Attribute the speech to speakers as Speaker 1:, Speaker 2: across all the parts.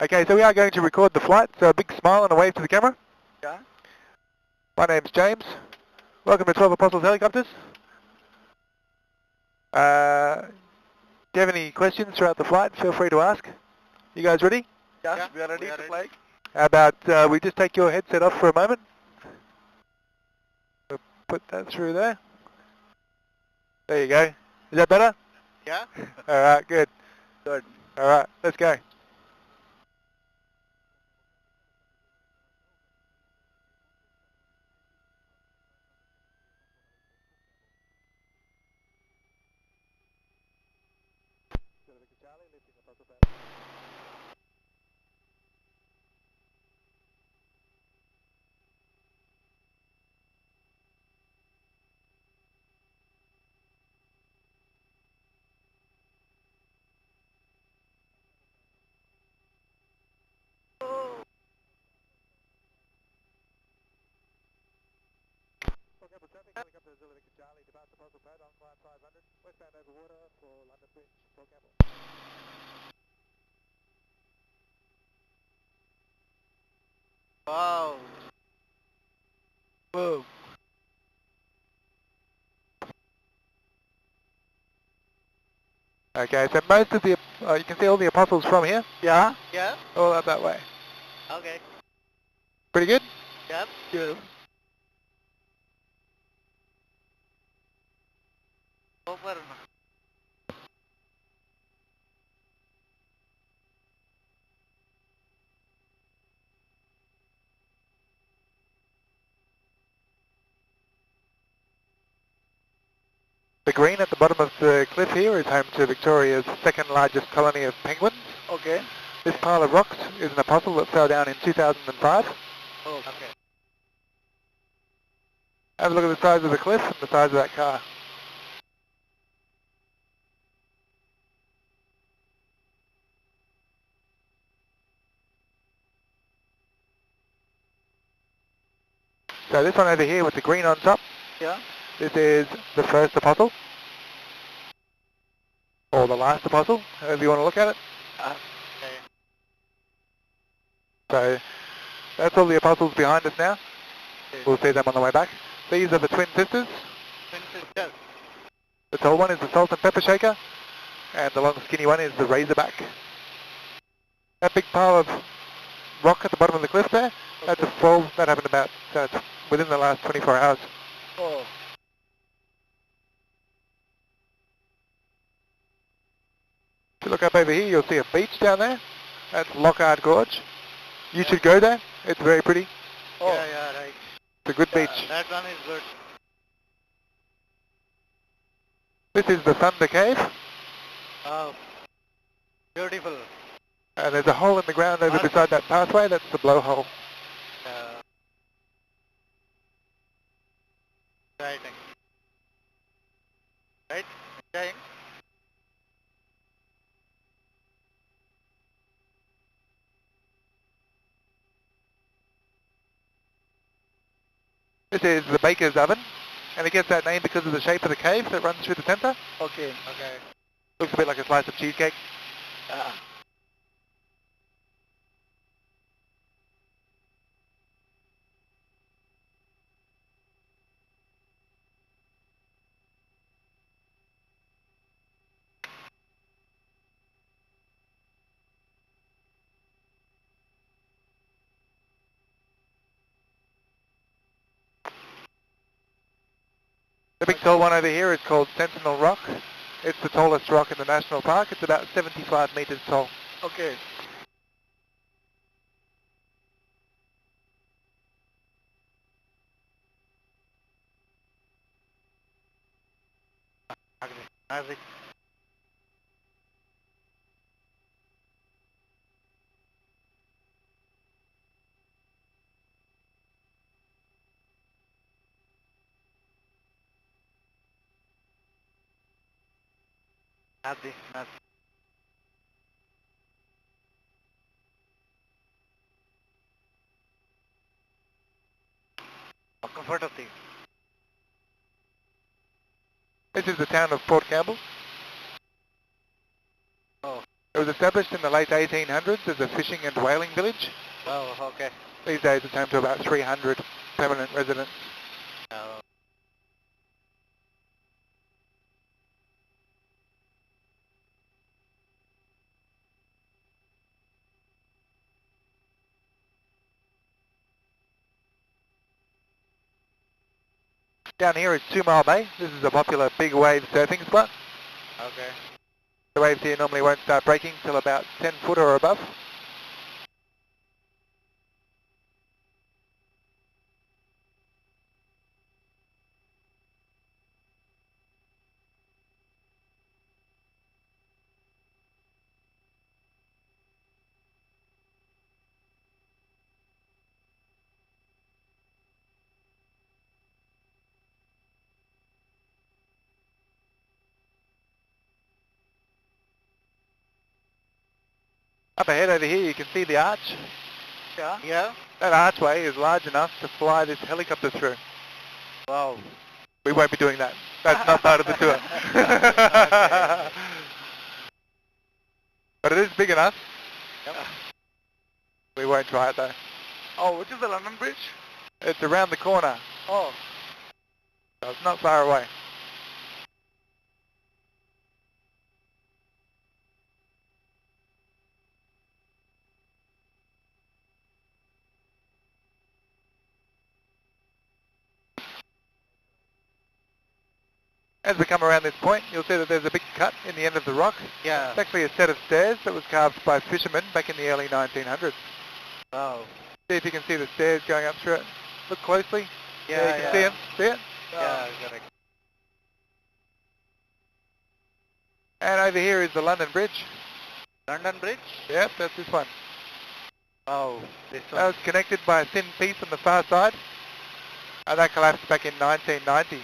Speaker 1: Okay, so we are going to record the flight, so a big smile and a wave to the camera.
Speaker 2: Yeah.
Speaker 1: My name's James. Welcome to 12 Apostles Helicopters. Do you have any questions throughout the flight? Feel free to ask. You guys ready?
Speaker 2: Yes,
Speaker 1: Yeah.
Speaker 2: we are ready to fly.
Speaker 1: How about we just take your headset off for a moment? We'll put that through there. There you go. Is that better?
Speaker 2: Yeah.
Speaker 1: Alright, good.
Speaker 2: Good.
Speaker 1: Alright, let's go. Westbound over water for London Bridge, Port Campbell.
Speaker 2: Wow.
Speaker 1: Whoa. Okay, so most of the, you can see all the apostles from here.
Speaker 2: Yeah. Yeah.
Speaker 1: All up that way.
Speaker 2: Okay.
Speaker 1: Pretty good?
Speaker 2: Yep.
Speaker 1: Yeah.
Speaker 2: Super.
Speaker 1: The green at the bottom of the cliff here is home to Victoria's second largest colony of penguins.
Speaker 2: Okay.
Speaker 1: This pile of rocks is an apostle that fell down in 2005.
Speaker 2: Oh. Okay.
Speaker 1: Have a look at the size of the cliff and the size of that car. So this one over here with the green on top,
Speaker 2: Yeah.
Speaker 1: this is the first apostle, or the last apostle, however you want to look at it.
Speaker 2: Okay.
Speaker 1: So that's all the apostles behind us now. We'll see them on the way back. These are the twin sisters.
Speaker 2: Twin sisters.
Speaker 1: The tall one is the salt and pepper shaker, and the long skinny one is the razorback. That big pile of rock at the bottom of the cliff there, that's a fall that happened about within the last 24 hours.
Speaker 2: Oh.
Speaker 1: If you look up over here, you'll see a beach down there. That's Lockhart Gorge. You should go there. It's very pretty.
Speaker 2: Oh. Yeah, right.
Speaker 1: It's a good beach.
Speaker 2: That one is good.
Speaker 1: This is the Thunder Cave,
Speaker 2: Oh. Beautiful.
Speaker 1: and there's a hole in the ground over beside that pathway. That's the blowhole.
Speaker 2: Exciting. Right? Enjoying?
Speaker 1: This is the baker's oven, and it gets that name because of the shape of the cave that runs through the centre.
Speaker 2: Okay. Okay.
Speaker 1: Looks a bit like a slice of cheesecake. The big tall one over here is called Sentinel Rock. It's the tallest rock in the national park. It's about 75 metres tall.
Speaker 2: Okay. Magic. Magic. Comfortable.
Speaker 1: This is the town of Port Campbell.
Speaker 2: Oh.
Speaker 1: It was established in the late 1800s as a fishing and whaling village.
Speaker 2: Oh, okay.
Speaker 1: These days it's home to about 300 permanent residents.
Speaker 2: Oh.
Speaker 1: Down here is 2 Mile Bay. This is a popular big wave surfing spot.
Speaker 2: Okay.
Speaker 1: The waves here normally won't start breaking till about 10 foot or above. Up ahead over here you can see the arch.
Speaker 2: Yeah? Yeah?
Speaker 1: That archway is large enough to fly this helicopter through.
Speaker 2: Wow.
Speaker 1: We won't be doing that. That's not part of the tour.
Speaker 2: Okay.
Speaker 1: But it is big enough.
Speaker 2: Yep.
Speaker 1: We won't try it though.
Speaker 2: Oh, which is the London Bridge?
Speaker 1: It's around the corner,
Speaker 2: Oh.
Speaker 1: so it's not far away. As we come around this point, you'll see that there's a big cut in the end of the rock.
Speaker 2: Yeah.
Speaker 1: It's actually a set of stairs that was carved by fishermen back in the early 1900s.
Speaker 2: Wow.
Speaker 1: See if you can see the stairs going up through it. Look closely.
Speaker 2: Yeah,
Speaker 1: you can see them. See it?
Speaker 2: Yeah, correct.
Speaker 1: And over here is the London Bridge.
Speaker 2: London Bridge?
Speaker 1: Yep, that's this one.
Speaker 2: Oh, this
Speaker 1: That
Speaker 2: one.
Speaker 1: was connected by a thin piece on the far side. And that collapsed back in 1990.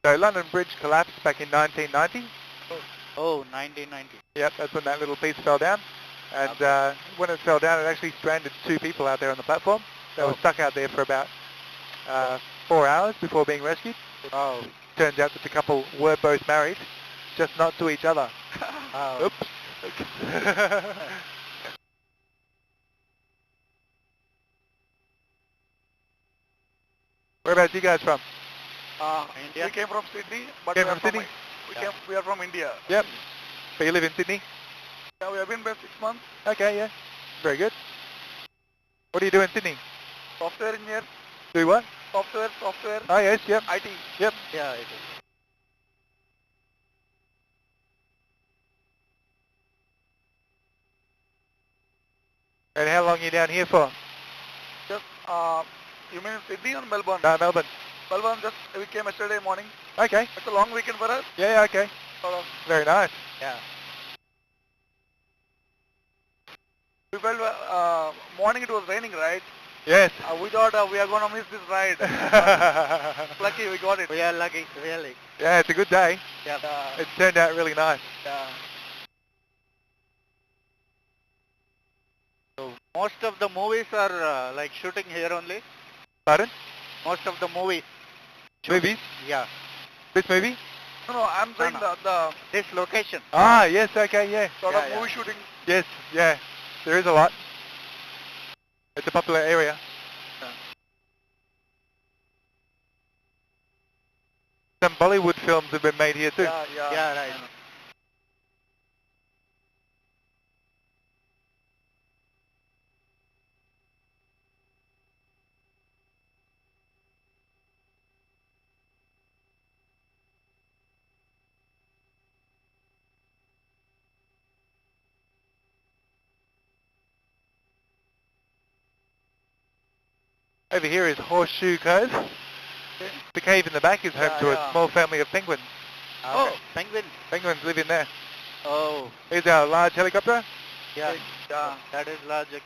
Speaker 1: So London Bridge collapsed back in 1990.
Speaker 2: Oh, 1990.
Speaker 1: Yep, that's when that little piece fell down. And when it fell down, it actually stranded 2 people out there on the platform. They were stuck out there for about 4 hours before being rescued.
Speaker 2: Oh.
Speaker 1: Turns out that the couple were both married, just not to each other.
Speaker 2: Oh.
Speaker 1: Oops. Whereabouts you guys from?
Speaker 2: India?
Speaker 3: We came from Sydney, but
Speaker 1: Came
Speaker 3: we are
Speaker 1: from Sydney?
Speaker 3: we are from India.
Speaker 1: Yep. But you live in Sydney?
Speaker 3: Yeah, we have been there 6 months.
Speaker 1: Okay, yeah. Very good. What do you do in Sydney?
Speaker 3: Software engineer,
Speaker 1: Do what?
Speaker 3: software,
Speaker 1: Oh yes, yep.
Speaker 3: IT.
Speaker 1: Yep.
Speaker 2: Yeah, it is.
Speaker 1: And how long are you down here for?
Speaker 3: Just, you mean Sydney or Melbourne?
Speaker 1: No, Melbourne.
Speaker 3: Melbourne, just we came yesterday morning.
Speaker 1: Okay.
Speaker 3: It's a long weekend for us.
Speaker 1: Yeah, okay.
Speaker 3: Sort of.
Speaker 1: Very nice.
Speaker 2: Yeah.
Speaker 3: We felt morning it was raining, right?
Speaker 1: Yes.
Speaker 3: We thought we are gonna miss this ride. Lucky we got it.
Speaker 2: We are lucky, really.
Speaker 1: Yeah, it's a good day.
Speaker 2: Yeah.
Speaker 1: It turned out really nice.
Speaker 3: Yeah.
Speaker 2: So most of the movies are like shooting here only.
Speaker 1: Pardon?
Speaker 2: Most of the movies.
Speaker 1: Movies?
Speaker 2: Yeah.
Speaker 1: This movie?
Speaker 3: No, I'm saying
Speaker 2: no.
Speaker 3: the
Speaker 2: This location.
Speaker 1: Ah, yes, okay, yeah.
Speaker 3: sort
Speaker 2: Yeah,
Speaker 3: of
Speaker 2: yeah.
Speaker 3: movie shooting.
Speaker 1: Yes, yeah. There is a lot. It's a popular area. Some Bollywood films have been made here too.
Speaker 3: Yeah, yeah.
Speaker 2: Yeah, right.
Speaker 1: Over here is Horseshoe Cove. The cave in the back is home to a small family of penguins.
Speaker 2: Oh, penguin.
Speaker 1: Penguins live in there.
Speaker 2: Oh,
Speaker 1: Here's our large helicopter.
Speaker 2: yeah. That is logic.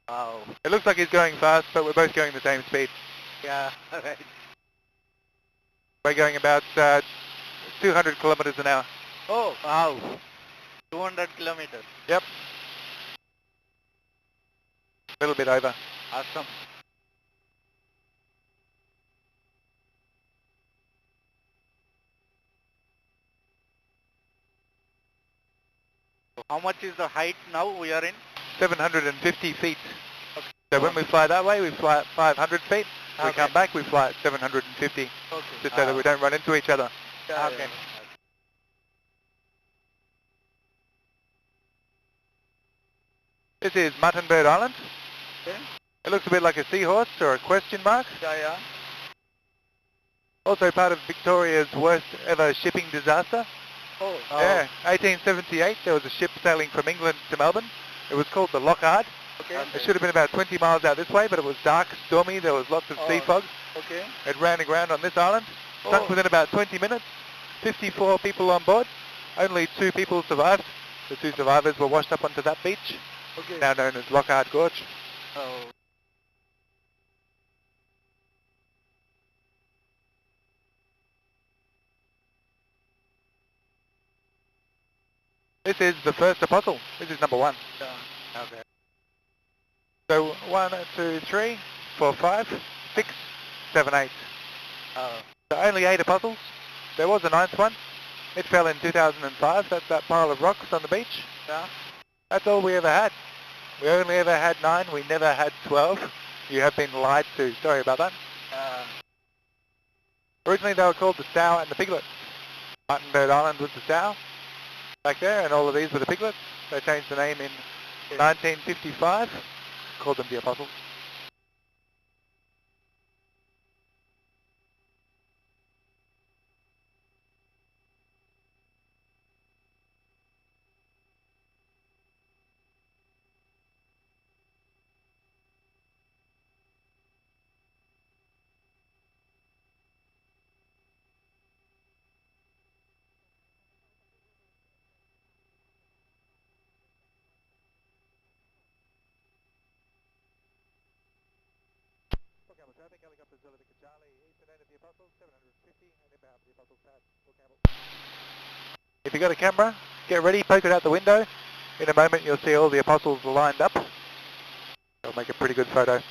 Speaker 2: Wow.
Speaker 1: It looks like he's going fast, but we're both going the same speed.
Speaker 2: Yeah, right.
Speaker 1: We're going about 200 kilometers an hour.
Speaker 2: Oh, wow. 200 kilometers.
Speaker 1: Yep. A little bit over.
Speaker 2: Awesome. So how much is the height now we are in?
Speaker 1: 750 feet.
Speaker 2: Okay.
Speaker 1: So when we fly that way, we fly at 500 feet. We
Speaker 2: Okay.
Speaker 1: come back, we fly at 750.
Speaker 2: Okay.
Speaker 1: Just so that we don't run into each other.
Speaker 2: Okay.
Speaker 1: This is Muttonbird Island.
Speaker 2: Okay.
Speaker 1: It looks a bit like a seahorse or a question mark.
Speaker 2: Yeah.
Speaker 1: Also part of Victoria's worst ever shipping disaster.
Speaker 2: Oh.
Speaker 1: Yeah, 1878, there was a ship sailing from England to Melbourne. It was called the Lockhart.
Speaker 2: Okay.
Speaker 1: It should have been about 20 miles out this way, but it was dark, stormy, there was lots of sea fog.
Speaker 2: Okay.
Speaker 1: It ran aground on this island, sunk within about 20 minutes, 54 people on board. Only 2 people survived. The 2 survivors were washed up onto that beach,
Speaker 2: Okay.
Speaker 1: now known as Lockhart Gorge.
Speaker 2: Oh.
Speaker 1: This is the first apostle. This is number 1.
Speaker 2: Yeah. Okay.
Speaker 1: So 1, 2, 3, 4, 5, 6, 7, 8.
Speaker 2: Oh.
Speaker 1: So only 8 apostles. There was a 9th one. It fell in 2005. That's that pile of rocks on the beach.
Speaker 2: Yeah.
Speaker 1: That's all we ever had. We only ever had 9. We never had 12. You have been lied to. Sorry about that. Originally they were called the Sow and the Piglet. Muttonbird Island was the Sow back there, and all of these were the Piglets. They changed the name in 1955. Called them the Apostles. If you've got a camera, get ready, poke it out the window. In a moment you'll see all the apostles lined up. It'll make a pretty good photo.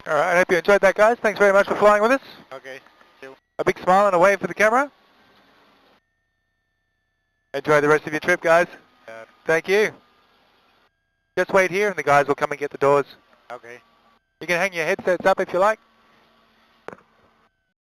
Speaker 1: Alright, I hope you enjoyed that, guys. Thanks very much for flying with us.
Speaker 2: Okay.
Speaker 1: A big smile and a wave for the camera. Enjoy the rest of your trip, guys. Thank you. Just wait here and the guys will come and get the doors.
Speaker 2: Okay.
Speaker 1: You can hang your headsets up if you like.